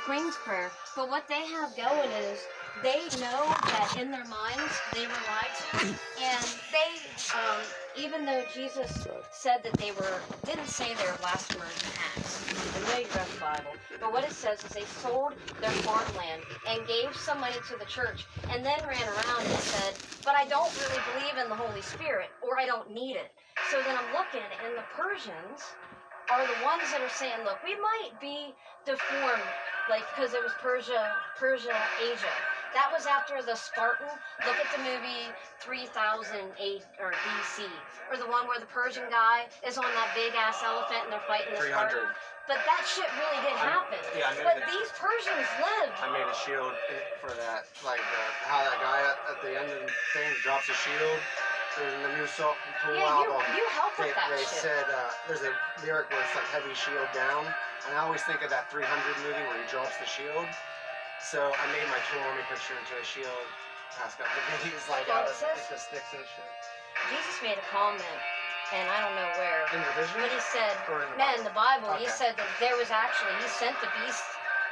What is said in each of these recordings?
Queen's Prayer. But what they have going is they know that in their minds they were lied to, and they, even though Jesus said that didn't say they were blasphemers and hacks. I know you read the Bible, but what it says is they sold their farmland and gave some money to the church, and then ran around and said, but I don't really believe in the Holy Spirit, or I don't need it. So then I'm looking, and the Persians are the ones that are saying, look, we might be deformed, like, because it was Persia, Asia. That was after the Spartan. Look at the movie 3008 or BC, or the one where the Persian guy is on that big ass elephant and they're fighting the 300. Spartan. But that shit really did happen. But these Persians lived. I made a shield for that, like how that guy at the end of the thing drops a shield. There's in the new Tool album. You help with that They shit. said there's a lyric where it's like heavy shield down, and I always think of that 300 movie where he drops the shield. So I made my Tool Army picture into a shield. Passed up the he's like out of the sticks and shit. Jesus made a comment, and I don't know where. In the vision? But he said, in the Bible, he said that there was actually, he sent the beast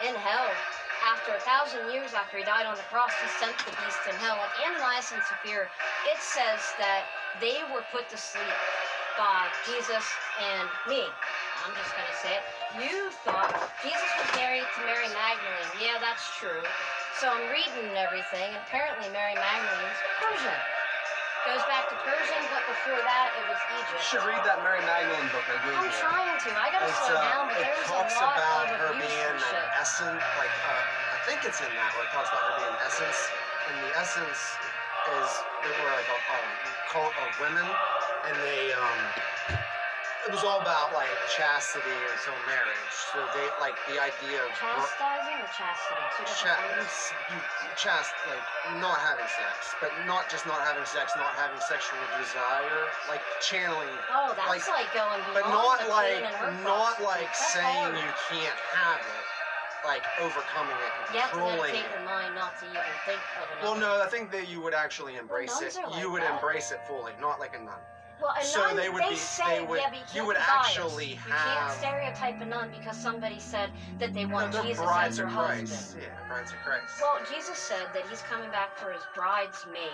in hell. After 1,000 years after he died on the cross, he sent the beast in hell. Like Ananias and Sapphira, it says that they were put to sleep by Jesus and me. I'm just going to say it. You thought Jesus was married to Mary Magdalene. Yeah, that's true. So I'm reading everything, and apparently Mary Magdalene's Persian. Goes back to Persian, but before that, it was Egypt. You should read that Mary Magdalene book I gave you. I'm trying to. I gotta slow down, but there's a lot It talks about of her abuse being and shit. an essence, like, I think it's in that where it talks about her being an essence. And the essence is, they were like a cult of women, and they, it was all about, like, chastity until marriage. So they, like, the idea of... Chastising or chastity? Two different words? Like, not having sex, but not just not having sex, not having sexual desire, like, channeling... Oh, that's like going beyond but not the like, queen and her not prostitute. like That's saying hard. you can't have it, like, overcoming it and You have to controlling meditate it. your mind not to even think of it. Well, no, I think that you would actually embrace nuns it. are like You would that. embrace it fully, not like a nun. Well, a So nun, they would be- say, they would- yeah, but you you can't would be biased. actually You have- can't stereotype a nun because somebody said that they want They're Jesus brides as their of husband. Christ. Yeah, brides of Christ. Well, Jesus said that he's coming back for his bridesmaid.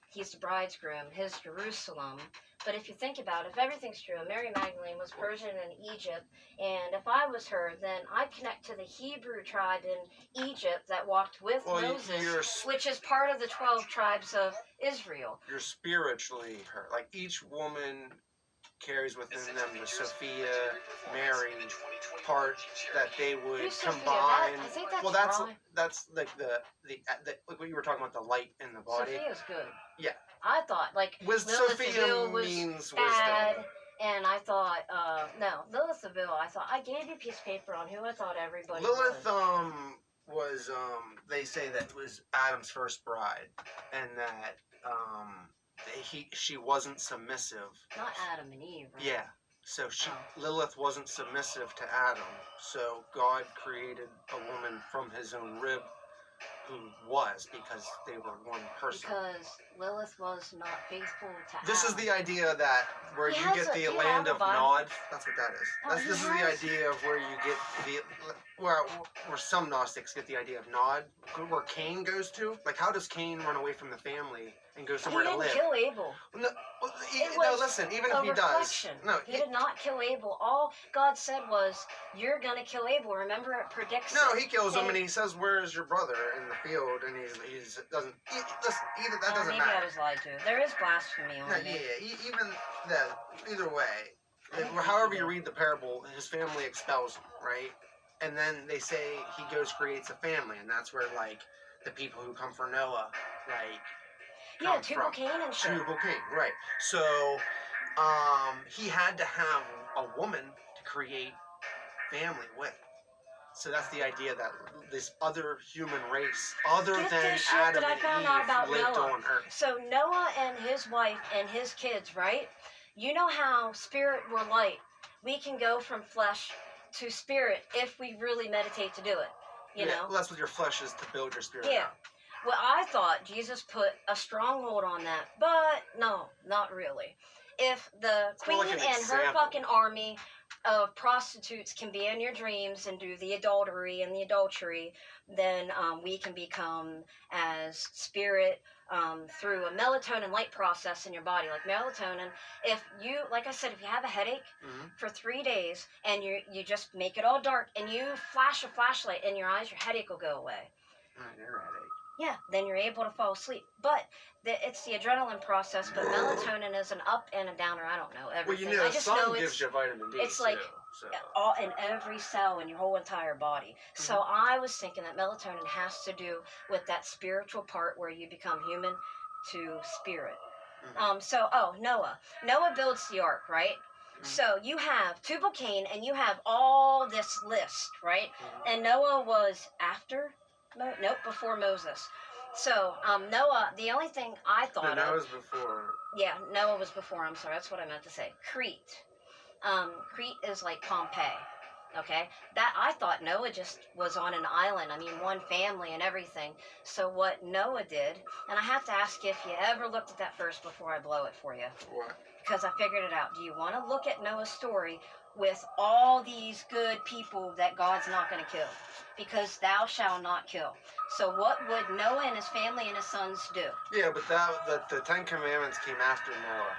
He's the bridegroom, his Jerusalem. But if you think about it, if everything's true, Mary Magdalene was Persian in Egypt, and if I was her, then I'd connect to the Hebrew tribe in Egypt that walked with Moses, which is part of the 12 tribes of Israel. You're spiritually her. Like, each woman carries within them the Sophia, Mary part that they would Who's Sophia? combine. I think that's well, wrong. that's like the like what you were talking about, the light in the body. Sophia's good. Yeah. I thought, like, With Lilith Sophia Seville was means bad, wisdom. and I thought, no, Lilith Seville, I thought, I gave you a piece of paper on who I thought everybody Lilith, was. they say that was Adam's first bride, and that she wasn't submissive. Not Adam and Eve, right? Yeah. So Lilith wasn't submissive to Adam. So God created a woman from his own rib who was, because they were one person. Because Lilith was not faithful to This Adam. is the idea that where He you has get a- the he land has a of Bible. Nod. That's what that is. Oh, This is the idea of where you get the where some Gnostics get the idea of Nod, where Cain goes to. Like, how does Cain run away from the family and go somewhere he to didn't live? kill Abel. No, It no, was listen. Even a if he does, reflection. no, He did not kill Abel. All God said was, "You're gonna kill Abel." Remember, it predicts. No, it. he kills him and he says, "Where's your brother?" in the field, and he's doesn't. Listen, either that doesn't maybe matter. I was lied to. There is blasphemy on No, me. even that. Either way, however you read the parable, his family expels him, right? And then they say he goes creates a family, and that's where, like, the people who come for Noah, like, Yeah, Tubal Cain and shit. Tubal Cain, right? So, he had to have a woman to create family with. So that's the idea that this other human race, other Get than this shit Adam that I and found out about Eve, lived Noah. on Earth. So Noah and his wife and his kids, right? You know how spirit were light. We can go from flesh to spirit if we really meditate to do it. You know? Well, that's what your flesh is, to build your spirit Yeah. up. Well, I thought Jesus put a stronghold on that, but no, not really. If the It's more queen like an and her example. fucking army of prostitutes can be in your dreams and do the adultery and the adultery, then we can become as spirit through a melatonin light process in your body. Like melatonin, if you, like I said, if you have a headache for 3 days and you just make it all dark and you flash a flashlight in your eyes, your headache will go away. Your headache. Yeah, then you're able to fall asleep. But it's the adrenaline process, but melatonin is an up and a downer. I don't know everything. Well, you know, I the just sun know gives you vitamin D it's too. like So. all in every cell in your whole entire body. So I was thinking that melatonin has to do with that spiritual part where you become human to spirit. Noah builds the ark, right? So you have Tubal Cain and you have all this list, right? And Noah was after, before Moses. So Noah, the only thing I thought of. Noah's before. Yeah, Noah was before. I'm sorry, that's what I meant to say. Crete. Crete is like Pompeii. Okay, that I thought Noah just was on an island. I mean, one family and everything. So what Noah did, and I have to ask you if you ever looked at that first before I blow it for you. What? Because I figured it out. Do you want to look at Noah's story with all these good people that God's not going to kill? Because thou shalt not kill. So what would Noah and his family and his sons do? Yeah, but the 10 Commandments came after Noah.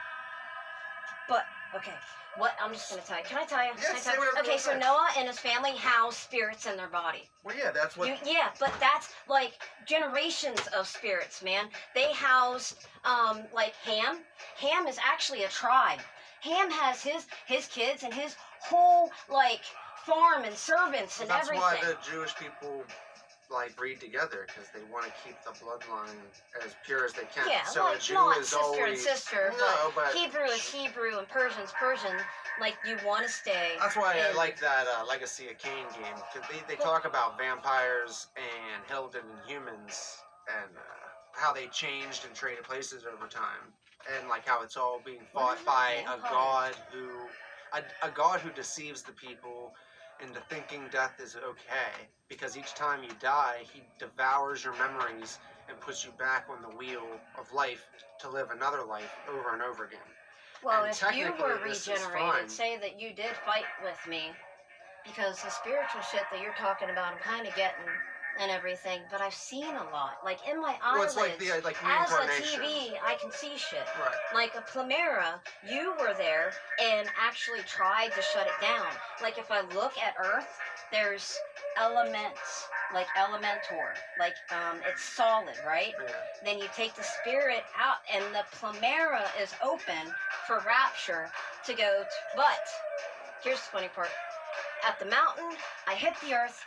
But, okay, what, I'm just going to tell you. Can I tell you? Yeah, say whatever okay, you so want. Noah and his family housed spirits in their body. Well, yeah, that's what... Yeah, but that's, like, generations of spirits, man. They housed, like, Ham. Ham is actually a tribe. Ham has his kids and his whole, like, farm and servants and that's everything. That's why the Jewish people... like breed together because they want to keep the bloodline as pure as they can. Yeah, so like a Jew not is sister always, and sister, no, but Hebrew is Hebrew and Persian's Persian. Like you want to stay. That's why I like that Legacy of Kain game because they talk about vampires and Hilden and humans and how they changed and traded places over time and like how it's all being fought by a god who deceives the people into thinking death is okay, because each time you die, he devours your memories and puts you back on the wheel of life to live another life over and over again. Well, and if you were regenerated, say that you did fight with me, because the spiritual shit that you're talking about, I'm kind of getting and everything, but I've seen a lot. Like in my eyelids, well, it's like as a TV, I can see shit. Right. Like a Plimera, you were there and actually tried to shut it down. Like if I look at Earth, there's elements, like Elementor, like it's solid, right? Yeah. Then you take the spirit out, and the Plimera is open for rapture to go. But here's the funny part: at the mountain, I hit the Earth.